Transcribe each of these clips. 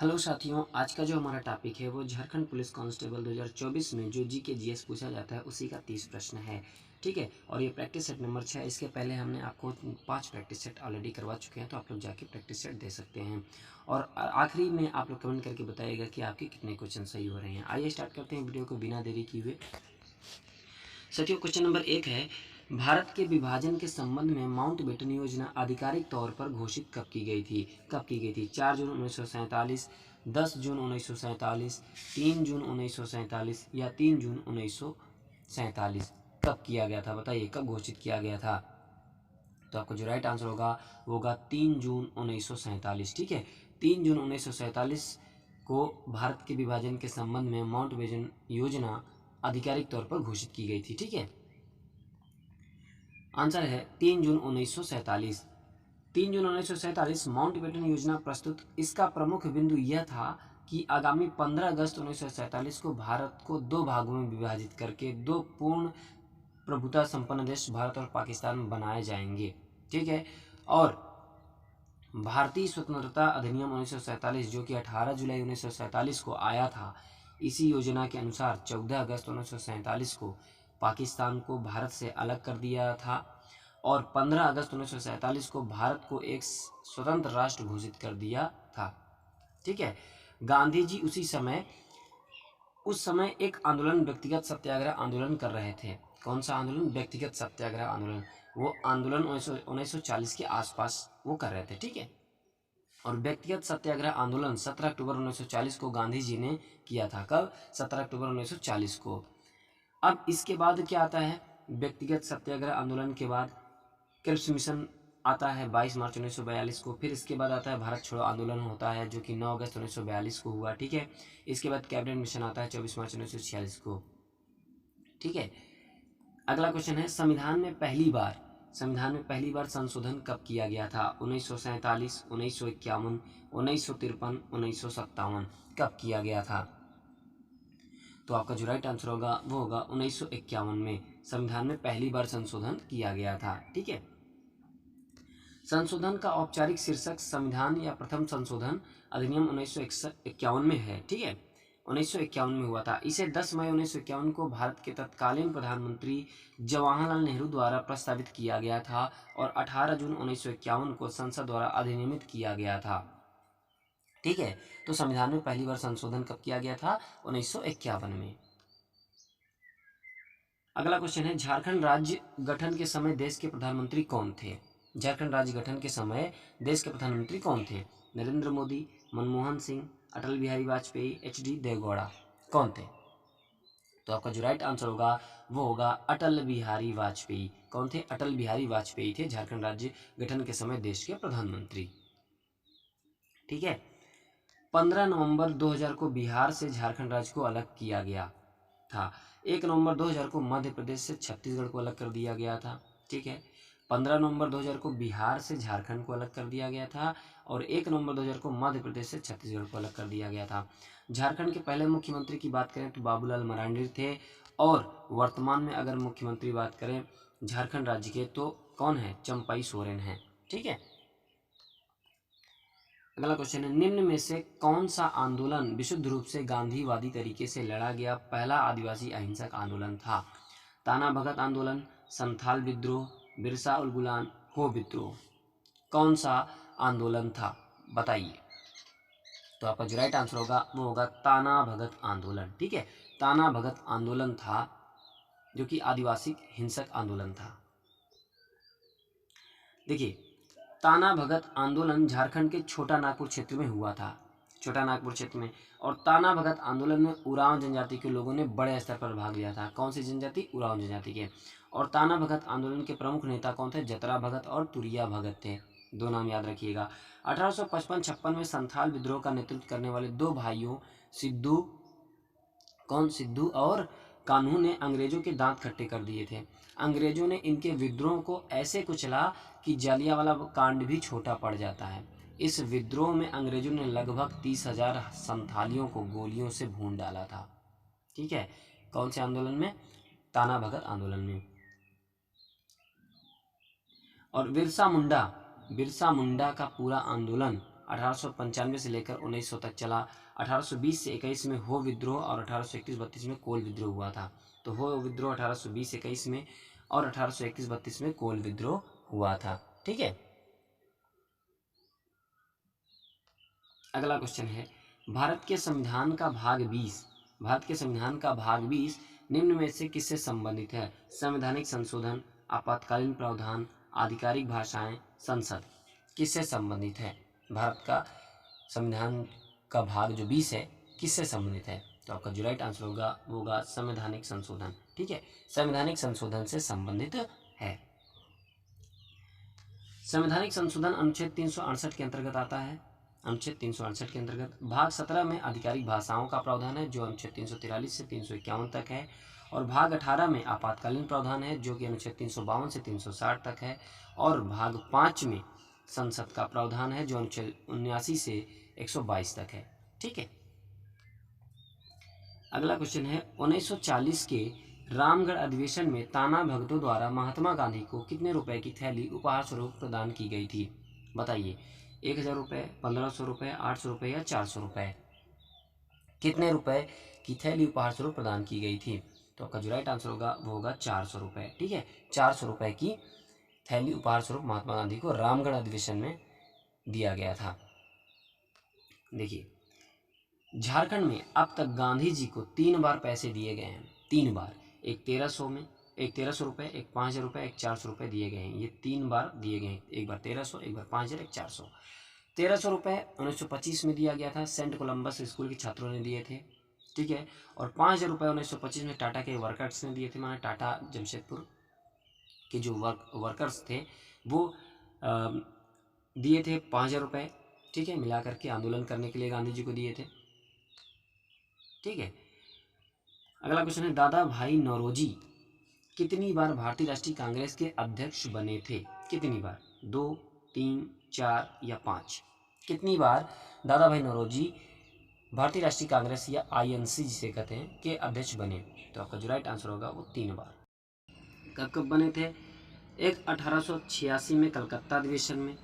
Hello साथियों, आज का जो हमारा टॉपिक है वो झारखंड पुलिस कांस्टेबल 2024 में जो जीके जीएस पूछा जाता है उसी का 30 प्रश्न है। ठीक है, और ये प्रैक्टिस सेट नंबर 6। इसके पहले हमने आपको 5 प्रैक्टिस सेट ऑलरेडी करवा चुके हैं, तो आप लोग जाके प्रैक्टिस सेट दे सकते हैं। और आखिरी में आप लोग कमेंट करके बताइएगा कि आपके कितने क्वेश्चन सही हो रहे हैं। आइए स्टार्ट करते हैं वीडियो को बिना देरी किए। साथियों, क्वेश्चन नंबर 1 है, भारत के विभाजन के संबंध में माउंटबेटन योजना आधिकारिक तौर पर घोषित कब की गई थी? 4 जून 1947, 10 जून 1947, 3 जून 1947 या 3 जून 1947? कब किया गया था? बताइए, कब घोषित किया गया था? तो आपका जो राइट आंसर होगा वो होगा 3 जून 1947। ठीक है, 3 जून 1947 को भारत के विभाजन के संबंध में माउंटबेटन योजना आधिकारिक तौर पर घोषित की गई थी। ठीक है, आंसर है 3 जून 1947। 3 जून 1947 माउंटबेटन योजना प्रस्तुत। इसका प्रमुख बिंदु यह था कि आगामी 15 अगस्त 1947 को भारत को दो भागों में विभाजित करके दो पूर्ण प्रभुता संपन्न देश भारत और पाकिस्तान बनाए जाएंगे। ठीक है, और भारतीय स्वतंत्रता अधिनियम 1947 जो कि 18 जुलाई 1947 को आया था, इसी योजना के अनुसार 14 अगस्त 1947 को पाकिस्तान को भारत से अलग कर दिया था और 15 अगस्त 1947 को भारत को एक स्वतंत्र राष्ट्र घोषित कर दिया था। ठीक है, गांधी जी उस समय एक आंदोलन, व्यक्तिगत सत्याग्रह आंदोलन कर रहे थे। कौन सा आंदोलन? व्यक्तिगत सत्याग्रह आंदोलन। वो आंदोलन 1940 के आसपास वो कर रहे थे। ठीक है, और व्यक्तिगत सत्याग्रह आंदोलन 17 अक्टूबर 1940 को गांधी जी ने किया था। कब? 17 अक्टूबर 1940 को। अब इसके बाद क्या आता है? व्यक्तिगत सत्याग्रह आंदोलन के बाद क्रिप्स मिशन आता है 22 मार्च 1942 को। फिर इसके बाद आता है भारत छोड़ो आंदोलन होता है जो कि 9 अगस्त 1942 को हुआ। ठीक है, इसके बाद कैबिनेट मिशन आता है 24 मार्च 1946 को। ठीक है, अगला क्वेश्चन है, संविधान में पहली बार संशोधन कब किया गया था? 1947, 1951, 1953, 1957? कब किया गया था? तो आपका जो राइट आंसर होगा वो होगा 1951 में संविधान में पहली बार संशोधन किया गया था। ठीक है, संशोधन का औपचारिक शीर्षक संविधान या प्रथम संशोधन अधिनियम 1951 में है। ठीक है, 1951 में हुआ था। इसे 10 मई 1951 को भारत के तत्कालीन प्रधानमंत्री जवाहरलाल नेहरू द्वारा प्रस्तावित किया गया था और 18 जून 1951 को संसद द्वारा अधिनियमित किया गया था। ठीक है, तो संविधान में पहली बार संशोधन कब किया गया था? 1951 में। अगला क्वेश्चन है, झारखंड राज्य गठन के समय देश के प्रधानमंत्री कौन थे? झारखंड राज्य गठन के समय देश के प्रधानमंत्री कौन थे? नरेंद्र मोदी, मनमोहन सिंह, अटल बिहारी वाजपेयी, एच.डी. देवेगौड़ा? कौन थे? तो आपका जो राइट आंसर होगा वो होगा अटल बिहारी वाजपेयी। कौन थे? अटल बिहारी वाजपेयी थे झारखंड राज्य गठन के समय देश के प्रधानमंत्री। ठीक है, 15 नवंबर 2000 को बिहार से झारखंड राज्य को अलग किया गया था। 1 नवंबर 2000 को मध्य प्रदेश से छत्तीसगढ़ को अलग कर दिया गया था। ठीक है, 15 नवंबर 2000 को बिहार से झारखंड को अलग कर दिया गया था और 1 नवंबर 2000 को मध्य प्रदेश से छत्तीसगढ़ को अलग कर दिया गया था। झारखंड के पहले मुख्यमंत्री की बात करें तो बाबूलाल मरांडी थे और वर्तमान में अगर मुख्यमंत्री बात करें झारखंड राज्य के तो कौन है? चंपई सोरेन है। ठीक है, अगला क्वेश्चन है, निम्न में से कौन सा आंदोलन विशुद्ध रूप से गांधीवादी तरीके से लड़ा गया पहला आदिवासी अहिंसक आंदोलन था? ताना भगत आंदोलन, संथाल विद्रोह, बिरसा उलगुलान, हो विद्रोह? कौन सा आंदोलन था? बताइए। तो आपका जो राइट आंसर होगा वो होगा ताना भगत आंदोलन। ठीक है, ताना भगत आंदोलन था जो कि आदिवासी हिंसक आंदोलन था। देखिए, ताना भगत आंदोलन झारखंड के छोटा नागपुर क्षेत्र में हुआ था। छोटा नागपुर क्षेत्र में। और ताना भगत आंदोलन में उरांव जनजाति के लोगों ने बड़े स्तर पर भाग लिया था। कौन सी जनजाति? उरांव जनजाति के। और ताना भगत आंदोलन के प्रमुख नेता कौन थे? जतरा भगत और तुरिया भगत थे। दो नाम याद रखिएगा। 1855-56 में संथाल विद्रोह का नेतृत्व करने वाले दो भाइयों सिद्धू और कान्हू ने अंग्रेजों के दांत खट्टे कर दिए थे। अंग्रेजों ने इनके विद्रोह को ऐसे कुचला कि जालियांवाला कांड भी छोटा पड़ जाता है। इस विद्रोह में अंग्रेजों ने लगभग 30,000 संथालियों को गोलियों से भून डाला था। ठीक है, कौन से आंदोलन में? ताना भगत आंदोलन में। और बिरसा मुंडा का पूरा आंदोलन 1895 से लेकर 1900 तक चला। 1820 से 21 में हो विद्रोह और 1831-32 में कोल विद्रोह हुआ था। तो हो विद्रोह 1820-21 में और 1831-32 में कोल विद्रोह हुआ था। ठीक है, अगला क्वेश्चन है, भारत के संविधान का भाग 20, भारत के संविधान का भाग 20 निम्न में से किससे संबंधित है? संवैधानिक संशोधन, आपातकालीन प्रावधान, आधिकारिक भाषाएं, संसद। किससे संबंधित है? भारत का संविधान का भाग जो 20 है किससे संबंधित है? तो आपका जो राइट आंसर होगा वो होगा संवैधानिक संशोधन। ठीक है, संवैधानिक संशोधन से संबंधित है। संवैधानिक संशोधन अनुच्छेद 368 के अंतर्गत आता है। अनुच्छेद 368 के अंतर्गत भाग 17 में आधिकारिक भाषाओं का प्रावधान है जो अनुच्छेद 343 से 351 तक है, और भाग 18 में आपातकालीन प्रावधान है जो कि अनुच्छेद 352 से 360 तक है, और भाग 5 में संसद का प्रावधान है जो अनुच्छेद 79 से 122 तक है। ठीक है, अगला क्वेश्चन है, 1940 के रामगढ़ अधिवेशन में ताना भगतों द्वारा महात्मा गांधी को कितने रुपए की थैली उपहार स्वरूप प्रदान की गई थी? बताइए, 1000 रुपये, 1500 रुपये, 800 रुपये या 400 रुपये? कितने रुपए की थैली उपहार स्वरूप प्रदान की गई थी? तो आपका जो राइट आंसर होगा वो होगा 400 रुपये। ठीक है, 400 रुपये की थैली उपहार स्वरूप महात्मा गांधी को रामगढ़ अधिवेशन में दिया गया था। देखिए, झारखंड में अब तक गांधी जी को 3 बार पैसे दिए गए हैं, 3 बार। एक 1300 में, एक 1300 रुपये, एक 5000 रुपये, एक 400 रुपये दिए गए हैं। ये 3 बार दिए गए हैं, एक बार 1300, एक बार 5000, एक 400। 1300 रुपये 1925 में दिया गया था, सेंट कोलम्बस स्कूल के छात्रों ने दिए थे। ठीक है, और 5000 रुपये 1925 में टाटा के वर्कर्स ने दिए थे, माने टाटा जमशेदपुर के जो वर्कर्स थे वो दिए थे 5000 रुपये। ठीक है, मिला करके आंदोलन करने के लिए गांधी जी को दिए थे। ठीक है, अगला क्वेश्चन है, दादा भाई नौरोजी कितनी बार भारतीय राष्ट्रीय कांग्रेस के अध्यक्ष बने थे? कितनी बार? 2, 3, 4 या 5? कितनी बार दादा भाई नौरोजी भारतीय राष्ट्रीय कांग्रेस या आईएनसी जिसे कहते हैं के अध्यक्ष बने? तो आपका जो राइट आंसर होगा वो 3 बार। कब कब बने थे? एक 1886 में कलकत्ता अधिवेशन में,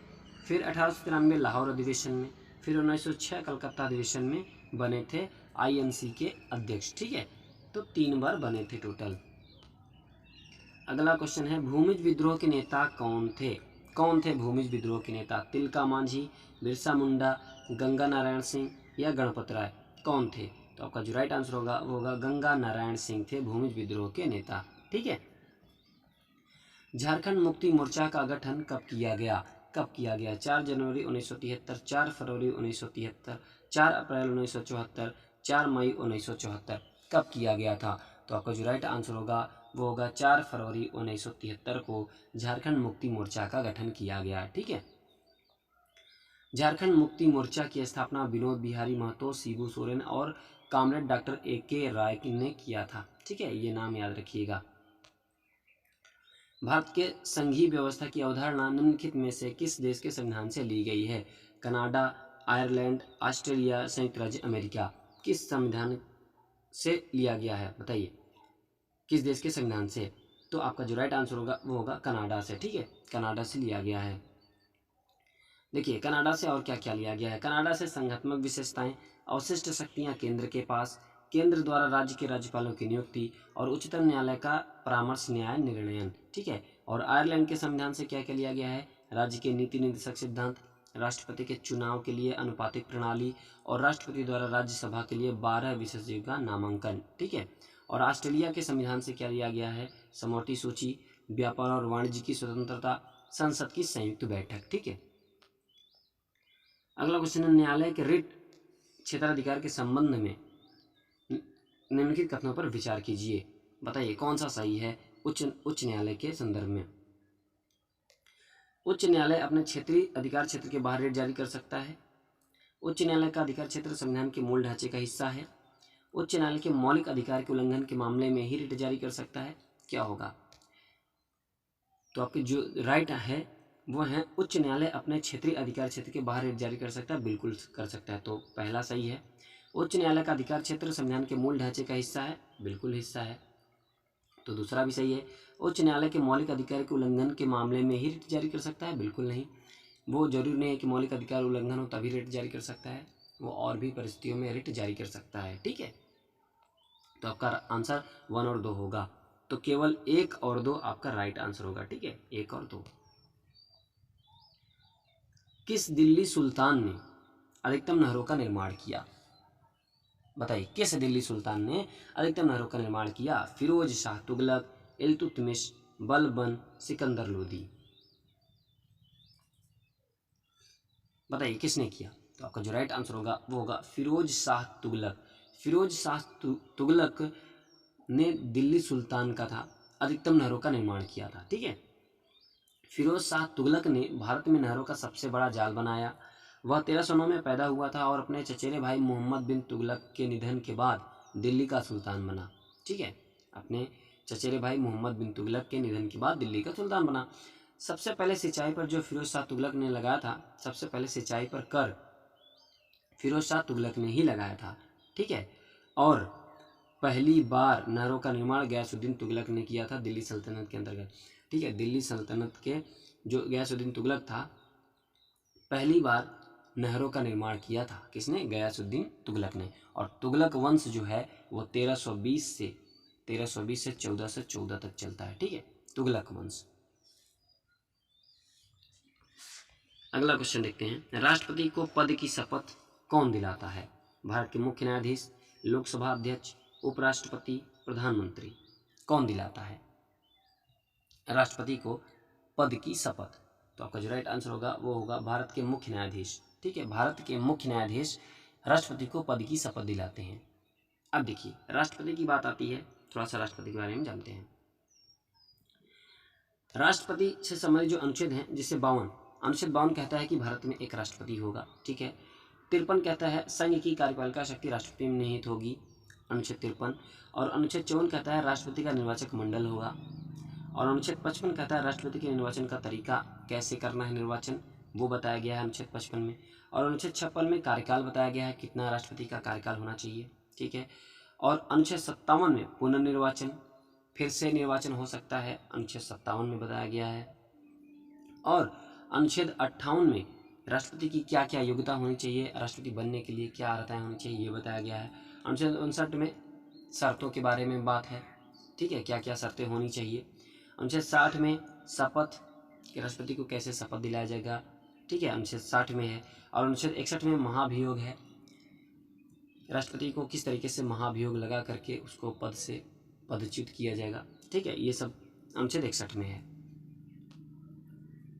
फिर 1893 लाहौर अधिवेशन में, फिर 1906 कलकत्ता अधिवेशन में बने थे आईएनसी के अध्यक्ष। ठीक है, तो 3 बार बने थे टोटल। अगला क्वेश्चन है, भूमिज विद्रोह के नेता कौन थे? कौन थे भूमिज विद्रोह के नेता? तिलका मांझी, बिरसा मुंडा, गंगा नारायण सिंह या गणपत राय? कौन थे? तो आपका जो राइट आंसर होगा वो होगा गंगा नारायण सिंह थे भूमिज विद्रोह के नेता। ठीक है, झारखंड मुक्ति मोर्चा का गठन कब किया गया? कब किया गया? 4 जनवरी 1973, 4 फरवरी 1973, 4 अप्रैल 1974, 4 मई 1974। कब किया गया था? तो आपका जो राइट आंसर होगा वो होगा 4 फरवरी 1973 को झारखंड मुक्ति मोर्चा का गठन किया गया। ठीक है, झारखंड मुक्ति मोर्चा की स्थापना विनोद बिहारी महतो, शिबू सोरेन और कॉमरेड डॉक्टर AK राय ने किया था। ठीक है, ये नाम याद रखिएगा। भारत के संघीय व्यवस्था की अवधारणा निम्नलिखित में से किस देश के संविधान से ली गई है? कनाडा, आयरलैंड, ऑस्ट्रेलिया, संयुक्त राज्य अमेरिका। किस संविधान से लिया गया है? बताइए, किस देश के संविधान से? तो आपका जो राइट आंसर होगा वो होगा कनाडा से। ठीक है, कनाडा से लिया गया है। देखिए, कनाडा से और क्या क्या लिया गया है? कनाडा से संघात्मक विशेषताएं, अवशिष्ट शक्तियां केंद्र के पास, केंद्र द्वारा राज्य के राज्यपालों की नियुक्ति और उच्चतम न्यायालय का परामर्श न्याय निर्णयन। ठीक है, और आयरलैंड के संविधान से क्या क्या लिया गया है? राज्य के नीति निर्देशक सिद्धांत, राष्ट्रपति के चुनाव के लिए अनुपातिक प्रणाली और राष्ट्रपति द्वारा राज्यसभा के लिए 12 विशेषज्ञों का नामांकन। ठीक है, और ऑस्ट्रेलिया के संविधान से क्या लिया गया है? समवर्ती सूची, व्यापार और वाणिज्य की स्वतंत्रता, संसद की संयुक्त बैठक। ठीक है, अगला क्वेश्चन है, न्यायालय के रिट क्षेत्राधिकार के संबंध में निम्नलिखित कथनों पर विचार कीजिए। बताइए कौन सा सही है उच्च न्यायालय के संदर्भ में? उच्च न्यायालय अपने क्षेत्रीय अधिकार क्षेत्र के बाहर रिट जारी कर सकता है। उच्च न्यायालय का अधिकार क्षेत्र संविधान के मूल ढांचे का हिस्सा है। उच्च न्यायालय के मौलिक अधिकार के उल्लंघन के मामले में ही रिट जारी कर सकता है। क्या होगा? तो आपकी जो राइट है वो है उच्च न्यायालय अपने क्षेत्रीय अधिकार क्षेत्र के बाहर रिट जारी कर सकता है। बिल्कुल कर सकता है, तो पहला सही है। उच्च न्यायालय का अधिकार क्षेत्र संविधान के मूल ढांचे का हिस्सा है। बिल्कुल हिस्सा है, तो दूसरा भी सही है। उच्च न्यायालय के मौलिक अधिकार के उल्लंघन के मामले में ही रिट जारी कर सकता है। बिल्कुल नहीं। वो जरूरी नहीं है कि मौलिक अधिकार उल्लंघन हो तभी रिट जारी कर सकता है, वो और भी परिस्थितियों में रिट जारी कर सकता है। ठीक है, तो आपका आंसर 1 और 2 होगा। तो केवल 1 और 2 आपका राइट आंसर होगा। ठीक है, 1 और 2। किस दिल्ली सुल्तान ने अधिकतम नहरों का निर्माण किया? बताइए, किस दिल्ली सुल्तान ने अधिकतम नहरों का निर्माण किया? फिरोज शाह तुगलक, इल्तुतमिश, बलबन, सिकंदर लोदी। बताइए किसने किया? तो आपका जो राइट आंसर होगा वो होगा फिरोज शाह तुगलक। फिरोज शाह तुगलक ने दिल्ली सुल्तान का था अधिकतम नहरों का निर्माण किया था। ठीक है, फिरोज शाह तुगलक ने भारत में नहरों का सबसे बड़ा जाल बनाया। वह 1309 में पैदा हुआ था और अपने चचेरे भाई मोहम्मद बिन तुगलक के निधन के बाद दिल्ली का सुल्तान बना। ठीक है, अपने चचेरे भाई मोहम्मद बिन तुगलक के निधन के बाद दिल्ली का सुल्तान बना। सबसे पहले सिंचाई पर जो फिरोज शाह तुगलक ने लगाया था, सबसे पहले सिंचाई पर कर फिरोज शाह तुगलक ने ही लगाया था। ठीक है, और पहली बार नहरों का निर्माण गयासुद्दीन तुगलक ने किया था दिल्ली सल्तनत के अंतर्गत। ठीक है, दिल्ली सल्तनत के जो गयासुद्दीन तुगलक था, पहली बार नहरों का निर्माण किया था किसने? गयासुद्दीन तुगलक ने। और तुगलक वंश जो है वो 1320 से 1414 तक चलता है। ठीक है, तुगलक वंश। अगला क्वेश्चन देखते हैं, राष्ट्रपति को पद की शपथ कौन दिलाता है? भारत के मुख्य न्यायाधीश, लोकसभा अध्यक्ष, उपराष्ट्रपति, प्रधानमंत्री। कौन दिलाता है राष्ट्रपति को पद की शपथ? तो आपका जो राइट आंसर होगा वो होगा भारत के मुख्य न्यायाधीश। ठीक है, भारत के मुख्य न्यायाधीश राष्ट्रपति को पद की शपथ दिलाते हैं। अब देखिए, राष्ट्रपति की बात आती है, थोड़ा सा राष्ट्रपति के बारे में जानते हैं। राष्ट्रपति से संबंधित जो अनुच्छेद हैं, जिसे 52, अनुच्छेद 52 कहता है कि भारत में एक राष्ट्रपति होगा। ठीक है, 53 कहता है संघ की कार्यपालिका शक्ति राष्ट्रपति में निहित होगी, अनुच्छेद 53। और अनुच्छेद 54 कहता है राष्ट्रपति का निर्वाचक मंडल होगा। और अनुच्छेद 55 कहता है राष्ट्रपति के निर्वाचन का तरीका, कैसे करना है निर्वाचन, वो बताया गया है अनुच्छेद 55 में। और अनुच्छेद 56 में कार्यकाल बताया गया है, कितना राष्ट्रपति का कार्यकाल होना चाहिए। ठीक है, और अनुच्छेद 57 में पुनर्निर्वाचन, फिर से निर्वाचन हो सकता है, अनुच्छेद 57 में बताया गया है। और अनुच्छेद 58 में राष्ट्रपति की क्या क्या योग्यता होनी चाहिए, राष्ट्रपति बनने के लिए क्या अर्हताएं होनी चाहिए, ये बताया गया है। अनुच्छेद 59 में शर्तों के बारे में बात है। ठीक है, क्या क्या शर्तें होनी चाहिए। अनुच्छेद 60 में शपथ, कि राष्ट्रपति को कैसे शपथ दिलाया जाएगा। ठीक है, अनुच्छेद 60 में है। और अनुच्छेद 61 में महाभियोग है, राष्ट्रपति को किस तरीके से महाभियोग लगा करके उसको पद से पदच्युत किया जाएगा। ठीक है, ये सब अनुच्छेद 61 में है।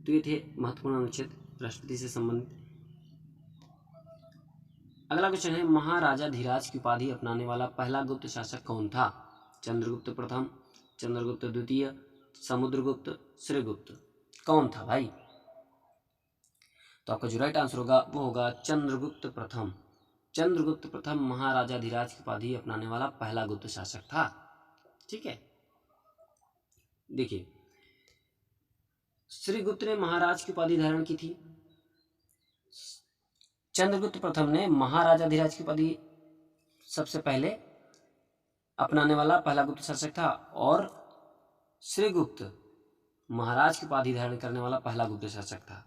तो ये थे महत्वपूर्ण अनुच्छेद राष्ट्रपति से संबंधित। अगला क्वेश्चन है, महाराजा धीराज की उपाधि अपनाने वाला पहला गुप्त शासक कौन था? चंद्रगुप्त प्रथम, चंद्रगुप्त द्वितीय, समुद्रगुप्त, श्रीगुप्त। कौन था भाई? तो आपका जो राइट आंसर होगा वो होगा चंद्रगुप्त प्रथम। चंद्रगुप्त प्रथम महाराजा धीराज की उपाधि अपनाने वाला पहला गुप्त शासक था। ठीक है, देखिए, श्रीगुप्त ने महाराज की उपाधि धारण की थी, चंद्रगुप्त प्रथम ने महाराजा धीराज की उपाधि सबसे पहले अपनाने वाला पहला गुप्त शासक था, और श्रीगुप्त महाराज की उपाधि धारण करने वाला पहला गुप्त शासक था।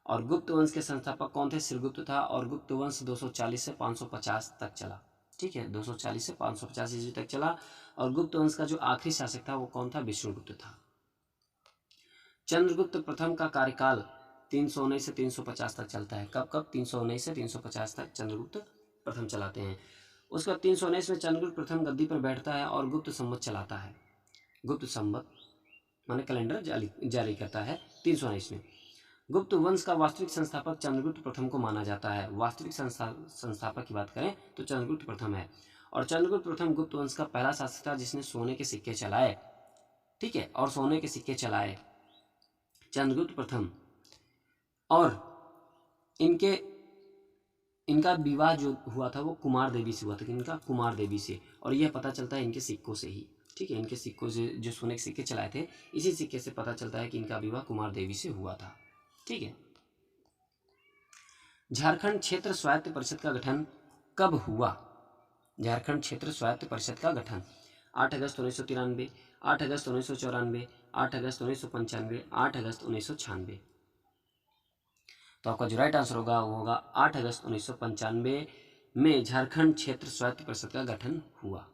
और गुप्त वंश के संस्थापक कौन थे? श्रीगुप्त था। और गुप्त वंश 240 से 550 तक चला। ठीक है, 240 से 550 ईस्वी तक चला। और गुप्त वंश का जो आखिरी शासक था वो कौन था? विष्णुगुप्त था। चंद्रगुप्त प्रथम का कार्यकाल 319 से 350 तक चलता है। कब कब? 319 से 350 तक चंद्रगुप्त प्रथम चलाते हैं। उसके बाद 319 में चंद्रगुप्त प्रथम गद्दी पर बैठता है और गुप्त संवत चलाता है। गुप्त संवत माने कैलेंडर जारी करता है 319 में। गुप्त वंश का वास्तविक संस्थापक चंद्रगुप्त प्रथम को माना जाता है। वास्तविक संस्थापक की बात करें तो चंद्रगुप्त प्रथम है। और चंद्रगुप्त प्रथम गुप्त वंश का पहला शासक था जिसने सोने के सिक्के चलाए। ठीक है, और सोने के सिक्के चलाए चंद्रगुप्त प्रथम। और इनका विवाह जो हुआ था वो कुमार देवी से हुआ था। इनका कुमार देवी से, और यह पता चलता है इनके सिक्कों से ही। ठीक है, इनके सिक्कों से, जो सोने के सिक्के चलाए थे, इसी सिक्के से पता चलता है कि इनका विवाह कुमार देवी से हुआ था। ठीक है, झारखंड क्षेत्र स्वायत्त परिषद का गठन कब हुआ? झारखंड क्षेत्र स्वायत्त परिषद का गठन 8 अगस्त 1993, 8 अगस्त 1994, 8 अगस्त 1995, 8 अगस्त 1996। तो आपका जो राइट आंसर होगा वो होगा 8 अगस्त 1995 में झारखंड क्षेत्र स्वायत्त परिषद का गठन हुआ।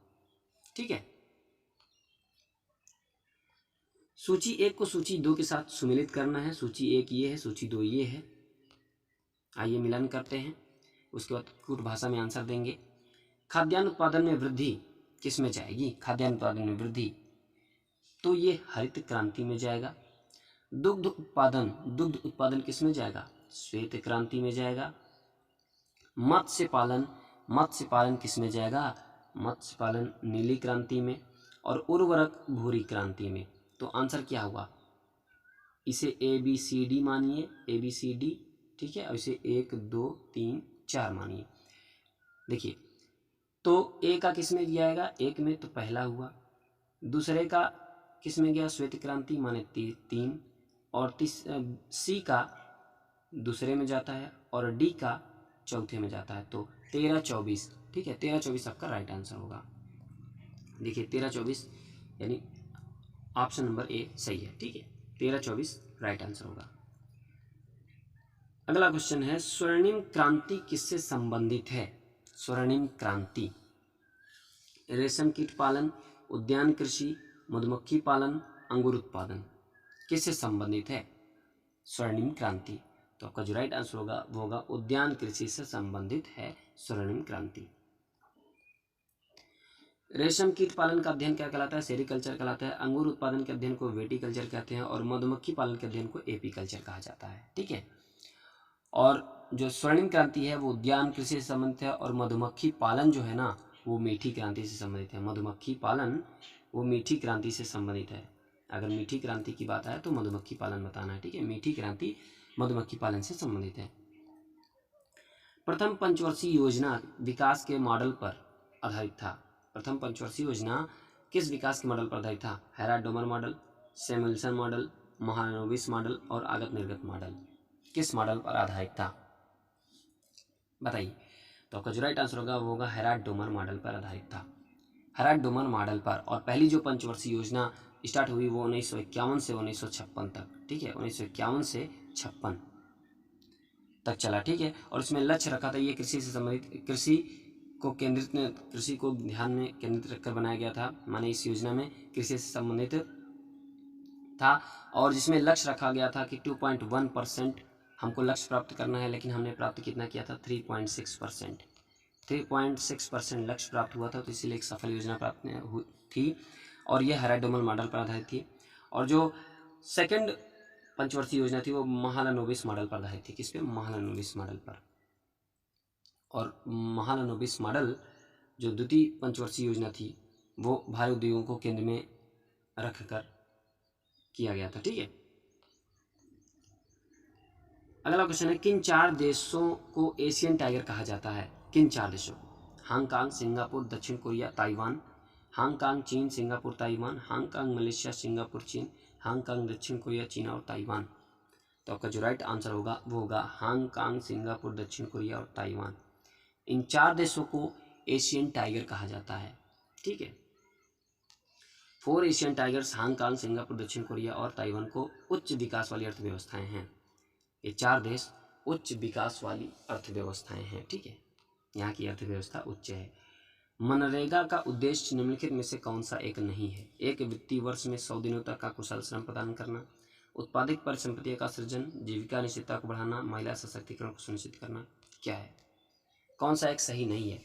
ठीक है। सूची 1 को सूची 2 के साथ सुमेलित करना है। सूची 1 ये है, सूची 2 ये है। आइए मिलन करते हैं, उसके बाद कूट भाषा में आंसर देंगे। खाद्यान्न उत्पादन में वृद्धि किस में जाएगी? खाद्यान्न उत्पादन में वृद्धि, तो ये हरित क्रांति में जाएगा। दुग्ध उत्पादन किस में जाएगा? श्वेत क्रांति में जाएगा। मत्स्य पालन किस में जाएगा? मत्स्य पालन नीली क्रांति में। और उर्वरक भूरी क्रांति में। तो आंसर क्या हुआ? इसे ABCD मानिए, ABCD, ठीक है, और इसे 1 2 3 4 मानिए। देखिए, तो ए का किस में जाएगा? 1 में, तो पहला हुआ। दूसरे का किस में गया? श्वेत क्रांति माने 3। और सी का दूसरे में जाता है और डी का चौथे में जाता है। तो 13-24, ठीक है, 13-24 आपका राइट आंसर होगा। देखिए 13-24 यानी ऑप्शन नंबर ए सही है। ठीक है, 13-24 राइट आंसर होगा। अगला क्वेश्चन है, स्वर्णिम क्रांति किससे संबंधित है? स्वर्णिम क्रांति रेशम कीट पालन, उद्यान कृषि, मधुमक्खी पालन, अंगूर उत्पादन किससे संबंधित है? स्वर्णिम क्रांति। तो आपका जो राइट आंसर होगा वो होगा उद्यान कृषि से संबंधित है स्वर्णिम क्रांति। रेशम कीट पालन का अध्ययन क्या कहलाता है? सेरिकल्चर कहलाता है। अंगूर उत्पादन के अध्ययन को वेटिकल्चर कहते हैं और मधुमक्खी पालन के अध्ययन को एपीकल्चर कहा जाता है। ठीक है, और जो स्वर्णिम क्रांति है वो उद्यान कृषि से संबंधित है और मधुमक्खी पालन जो है ना वो मीठी क्रांति से संबंधित है। मधुमक्खी पालन वो मीठी क्रांति से संबंधित है। अगर मीठी क्रांति की बात आए तो मधुमक्खी पालन बताना है। ठीक है, मीठी क्रांति मधुमक्खी पालन से संबंधित है। प्रथम पंचवर्षीय योजना विकास के मॉडल पर आधारित था। प्रथम पंचवर्षीय योजना किस विकास के मॉडल पर आधारित था? Herald Domar model, Samuelson model, Mahalanobis model और आगत निर्गत मॉडल किस मॉडल पर आधारित था? बताइए। तो आपका जो राइट आंसर होगा वो होगा हेराल्ड डोमर मॉडल पर आधारित था। हेराल्ड डोमर मॉडल पर। और पहली जो पंचवर्षीय योजना स्टार्ट हुई वो 1951 से 1956 तक। ठीक है, 1951 से 56 तक चला। ठीक है, और इसमें लक्ष्य रखा था ये कृषि से संबंधित, कृषि को ध्यान में केंद्रित रखकर बनाया गया था। माने इस योजना में कृषि से संबंधित था और जिसमें लक्ष्य रखा गया था कि 2.1% हमको लक्ष्य प्राप्त करना है, लेकिन हमने प्राप्त कितना किया था? 3.6%। 3.6% लक्ष्य प्राप्त हुआ था, तो इसीलिए एक सफल योजना प्राप्त हुई थी और यह हेराल्ड डोमर मॉडल पर आधारित थी। और जो सेकंड पंचवर्षीय योजना थी वो महालनोबिस मॉडल पर आधारित थी। किस पे? महालनोबिस मॉडल पर। और महालनोबिस मॉडल जो द्वितीय पंचवर्षीय योजना थी वो भारी उद्योगों को केंद्र में रखकर किया गया था। ठीक है, अगला क्वेश्चन है, किन 4 देशों को एशियन टाइगर कहा जाता है? किन 4 देशों को? हांगकांग, सिंगापुर, दक्षिण कोरिया, ताइवान। हांगकांग, चीन, Singapore, Taiwan. Hong Kong, Malaysia, Singapore, चीन। हांगकांग, दक्षिण कोरिया, चीन और ताइवान। तो आपका जो राइट आंसर होगा वो होगा हांगकांग, सिंगापुर, दक्षिण कोरिया और ताइवान। इन 4 देशों को एशियन टाइगर कहा जाता है। ठीक है, 4 एशियन टाइगर्स हांगकांग, सिंगापुर, दक्षिण कोरिया और ताइवान को उच्च विकास वाली अर्थव्यवस्थाएं हैं। ये 4 देश उच्च विकास वाली अर्थव्यवस्थाएं हैं। ठीक है, यहाँ की अर्थव्यवस्था उच्च है। मनरेगा का उद्देश्य निम्नलिखित में से कौन सा एक नहीं है? एक वित्तीय वर्ष में 100 दिनों तक का कुशल श्रम प्रदान करना, उत्पादित परिसंपत्तियों का सृजन, जीविका निश्चितता को बढ़ाना, महिला सशक्तिकरण को सुनिश्चित करना। क्या है? कौन सा एक सही नहीं है?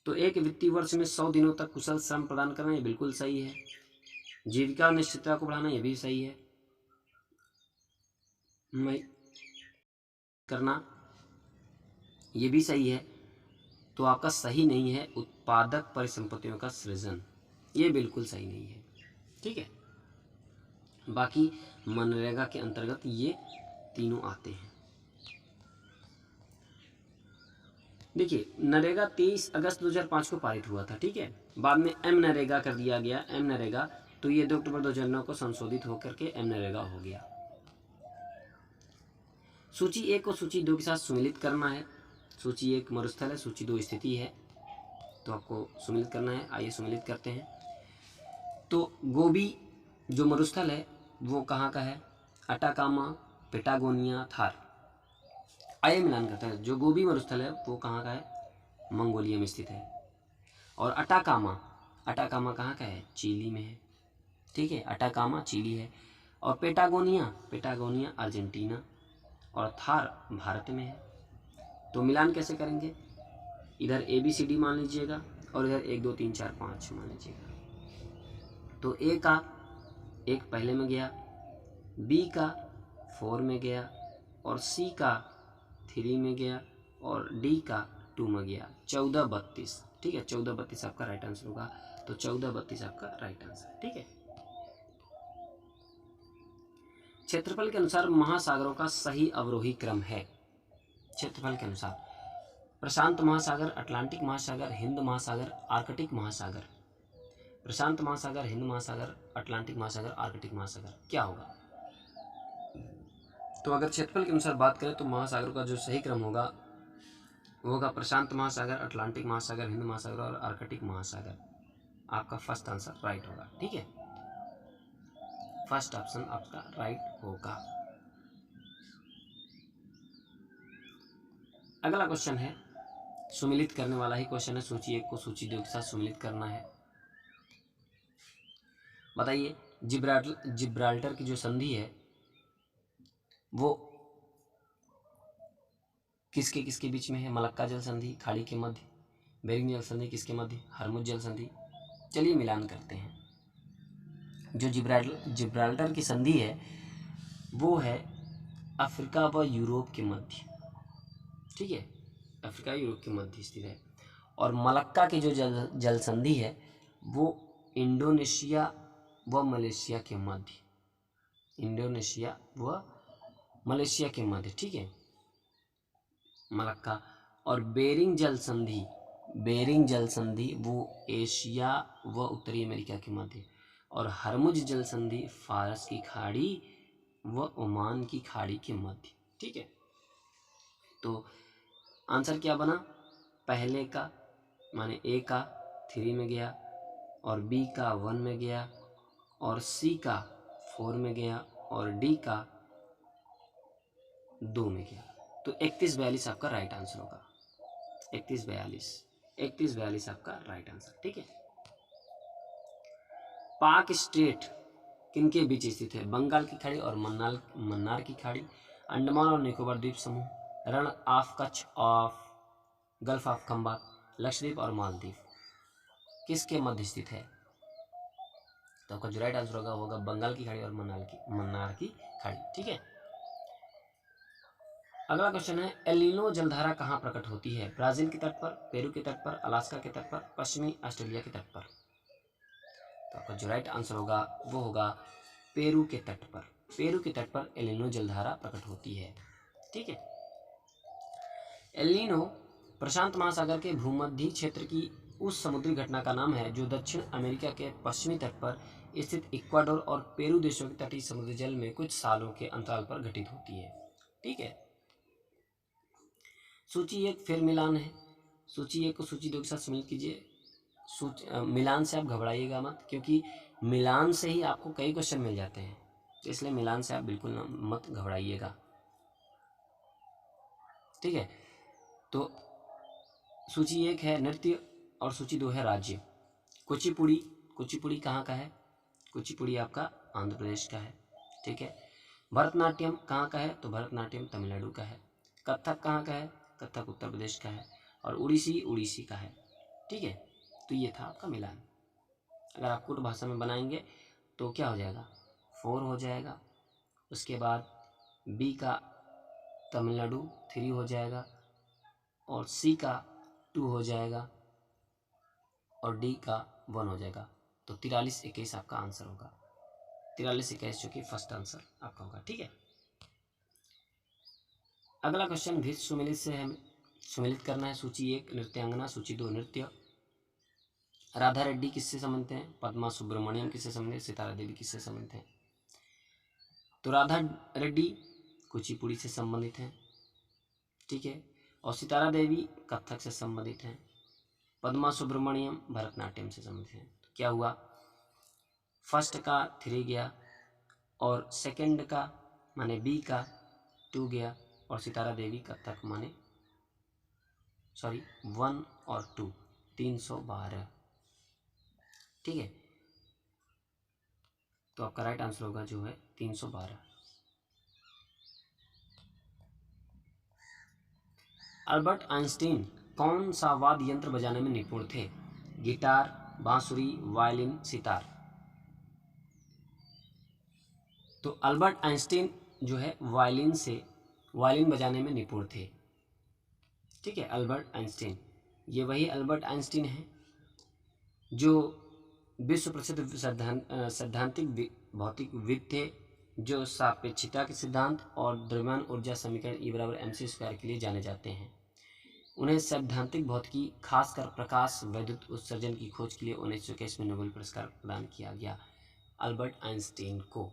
तो एक वित्तीय वर्ष में 100 दिनों तक कुशल श्रम प्रदान करना ये बिल्कुल सही है। जीविका निश्चितता को बढ़ाना ये भी सही है। करना ये भी सही है। तो आपका सही नहीं है उत्पादक परिसंपत्तियों का सृजन, ये बिल्कुल सही नहीं है। ठीक है, बाकी मनरेगा के अंतर्गत ये तीनों आते हैं। देखिए, नरेगा 23 अगस्त 2005 को पारित हुआ था। ठीक है, बाद में एम नरेगा कर दिया गया, एम नरेगा। तो ये 2 अक्टूबर 2009 को संशोधित होकर के एम नरेगा हो गया। सूची 1 को सूची 2 के साथ सुमेलित करना है। सूची 1 मरुस्थल है, सूची 2 स्थिति है, तो आपको सुमेलित करना है। आइए सुमेलित करते हैं। तो गोबी जो मरुस्थल है वो कहाँ का है? Atacama, Patagonia, Thar. आइए मिलान करते हैं। जो गोबी मरुस्थल है वो कहाँ का है? मंगोलिया में स्थित है। और अटाकामा, अटाकामा कहाँ का है? चिली में है। ठीक है, अटाकामा चिली है। और पेटागोनिया, पेटागोनिया अर्जेंटीना। और थार भारत में है। तो मिलान कैसे करेंगे? इधर ए बी सी डी मान लीजिएगा और इधर 1 2 3 4 5 मान लीजिएगा। तो ए का 1 पहले में गया, बी का 4 में गया, और सी का 3 में गया, और डी का 2 में गया। 14 32। ठीक है, 14 32 आपका राइट आंसर होगा। तो 14 32 आपका राइट आंसर। ठीक है। क्षेत्रफल के अनुसार महासागरों का सही अवरोही क्रम है। क्षेत्रफल के अनुसार प्रशांत महासागर, अटलांटिक महासागर, हिंद महासागर, आर्कटिक महासागर। प्रशांत महासागर, हिंद महासागर, अटलांटिक महासागर, आर्कटिक महासागर, क्या होगा? तो अगर क्षेत्रफल के अनुसार बात करें तो महासागरों का जो सही क्रम होगा वो होगा प्रशांत महासागर, अटलांटिक महासागर, हिंद महासागर और आर्कटिक महासागर। आपका फर्स्ट आंसर राइट होगा। ठीक है, फर्स्ट ऑप्शन आपका राइट होगा। अगला क्वेश्चन है, सुमिलित करने वाला ही क्वेश्चन है। सूची 1 को सूची 2 के साथ सुमिलित करना है। बताइए, जिब्राल्टर की जो संधि है वो किसके किसके बीच में है? मलक्का जल संधि खाड़ी के मध्य, बेरिंग जल संधि किसके मध्य? हरमुज जल संधि। चलिए मिलान करते हैं। जो जिब्राल्टर की संधि है वो है अफ्रीका व यूरोप के मध्य। ठीक है, अफ्रीका यूरोप के मध्य स्थित है। और मलक्का की जो जल संधि है वो इंडोनेशिया व मलेशिया के मध्य, इंडोनेशिया व मलेशिया के मध्य। ठीक है, मलक्का। और बेरिंग जल संधि, बेरिंग जल संधि वो एशिया व उत्तरी अमेरिका के मध्य। और हरमुज जल संधि फारस की खाड़ी व ओमान की खाड़ी के मध्य। ठीक है, तो आंसर क्या बना? पहले का माने ए का 3 में गया, और बी का 1 में गया, और सी का 4 में गया, और डी का 2 में गया। तो 31 42 आपका राइट आंसर होगा। 31 42 आपका राइट आंसर। ठीक है। पाक स्टेट किनके बीच स्थित है? बंगाल की खाड़ी और मन्नार की खाड़ी, अंडमान और निकोबार द्वीप समूह, रण of Kutch of gulf of Khambhat, Lakshadweep और मालदीव, किसके मध्य स्थित है? तो आपका जो राइट आंसर होगा बंगाल की खाड़ी और मन्नार की खाड़ी। ठीक है। अगला क्वेश्चन है, एल नीनो जलधारा कहाँ प्रकट होती है? ब्राजील के तट पर, पेरू के तट पर, अलास्का के तट पर, पश्चिमी ऑस्ट्रेलिया के तट पर। तो आपका जो राइट आंसर होगा वो होगा पेरू के तट पर। पेरू के तट पर एल नीनो जलधारा प्रकट होती है। ठीक है। एल नीनो प्रशांत महासागर के भूमध्य क्षेत्र की उस समुद्री घटना का नाम है जो दक्षिण अमेरिका के पश्चिमी तट पर स्थित इक्वाडोर और पेरू देशों के तटीय समुद्री जल में कुछ सालों के अंतराल पर घटित होती है। ठीक है। सूची 1 फिर मिलान है। सूची 1 को सूची 2 के साथ सम्मिलित कीजिए। मिलान से आप घबराइएगा मत, क्योंकि मिलान से ही आपको कई क्वेश्चन मिल जाते हैं, तो इसलिए मिलान से आप बिल्कुल मत घबराइएगा। ठीक है। तो सूची 1 है नृत्य और सूची 2 है राज्य। कुचिपुड़ी, कुचिपुड़ी कहाँ का है? कुचिपुड़ी आपका आंध्र प्रदेश का है। ठीक है। भरतनाट्यम कहाँ का है? तो भरतनाट्यम तमिलनाडु का है। कथक कहाँ का है? कथक उत्तर प्रदेश का है। और उड़ीसी उड़ीसी का है। ठीक है। तो ये था आपका मिलान। अगर आप कुट भाषा में बनाएंगे तो क्या हो जाएगा? 4 हो जाएगा। उसके बाद बी का तमिलनाडु 3 हो जाएगा, और सी का 2 हो जाएगा, और डी का 1 हो जाएगा। तो 43 21 आपका आंसर होगा। 43 21 जो कि फर्स्ट आंसर आपका होगा। ठीक है। अगला क्वेश्चन भी सुमिलित से हमें सुमिलित करना है। सूची 1 नृत्यांगना, सूची 2 नृत्य। राधा रेड्डी किससे संबंधित हैं? पद्मा सुब्रमण्यम किससे संबंधित? सितारा देवी किससे संबंधित हैं? तो राधा रेड्डी कुचिपुड़ी से संबंधित हैं। ठीक है। और सितारा देवी कथक से संबंधित हैं। पद्मा सुब्रमण्यम भरतनाट्यम से संबंधित हैं। तो क्या हुआ? फर्स्ट का 3 गया, और सेकंड का माने बी का 2 गया, और सितारा देवी कथक माने 1 और 2 312। ठीक है, तो आपका राइट आंसर होगा जो है 312। अल्बर्ट आइंस्टीन कौन सा वाद्य यंत्र बजाने में निपुण थे? गिटार, बांसुरी, वायलिन, सितार। तो अल्बर्ट आइंस्टीन जो है वायलिन बजाने में निपुण थे। ठीक है, अल्बर्ट आइंस्टीन, ये वही अल्बर्ट आइंस्टीन है जो विश्व प्रसिद्ध सैद्धांतिक भौतिकविद थे, जो सापेक्षता के सिद्धांत और द्रव्यमान ऊर्जा समीकरण E=mc² के लिए जाने जाते हैं। उन्हें सैद्धांतिक भौतिकी, खासकर प्रकाश वैद्युत उत्सर्जन की खोज के लिए 1921 में नोबेल पुरस्कार प्रदान किया गया अल्बर्ट आइंस्टीन को।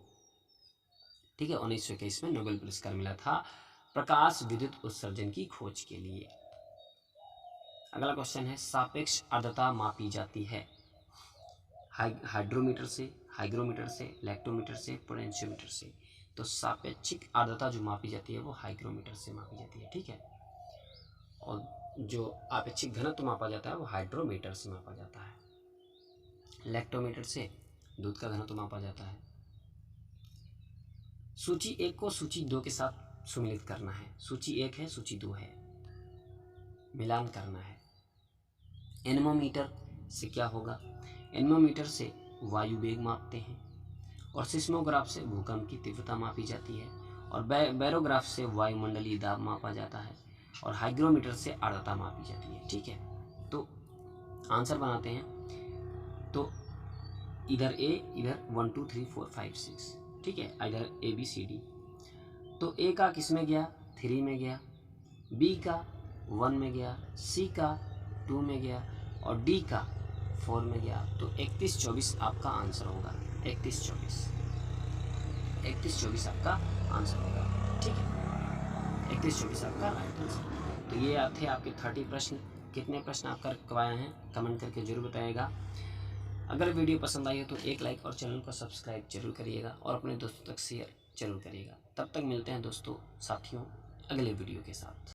ठीक है, 1921 में नोबेल पुरस्कार मिला था प्रकाश विद्युत उत्सर्जन की खोज के लिए। अगला क्वेश्चन है, सापेक्ष आर्द्रता मापी जाती है हाइड्रोमीटर से, हाइग्रोमीटर से, लैक्टोमीटर से, पोटेंशियोमीटर से। तो सापेक्षिक आर्द्रता जो मापी जाती है वो हाइग्रोमीटर से मापी जाती है। ठीक है, और जो आपेक्षिक घनत्व मापा जाता है वो हाइड्रोमीटर से मापा जाता है। लैक्टोमीटर से दूध का घनत्व मापा जाता है। सूची 1 को सूची 2 के साथ सुमिलित करना है। सूची 1 है, सूची 2 है, मिलान करना है। एनेमोमीटर से क्या होगा? एनेमोमीटर से वायु वेग मापते हैं, और सिस्मोग्राफ से भूकंप की तीव्रता मापी जाती है, और बैरोग्राफ से वायुमंडलीय दाब मापा जाता है, और हाइग्रोमीटर से आर्द्रता मापी जाती है। ठीक है, तो आंसर बनाते हैं। तो इधर ए, इधर 1 2 3 4 5 6। ठीक है, इधर ABCD। तो ए का किस में गया? 3 में गया, बी का 1 में गया, सी का 2 में गया, और डी का 4 में गया। तो 31-24 आपका आंसर होगा। 31-24 आपका आंसर होगा। ठीक है, 31-24 आपका राइट आंसर। तो ये थे आपके 30 प्रश्न। कितने प्रश्न आप कर पाए हैं कमेंट करके जरूर बताइएगा। अगर वीडियो पसंद आई हो तो एक लाइक और चैनल को सब्सक्राइब जरूर करिएगा, और अपने दोस्तों तक शेयर जरूर करिएगा। तब तक मिलते हैं दोस्तों, साथियों, अगले वीडियो के साथ।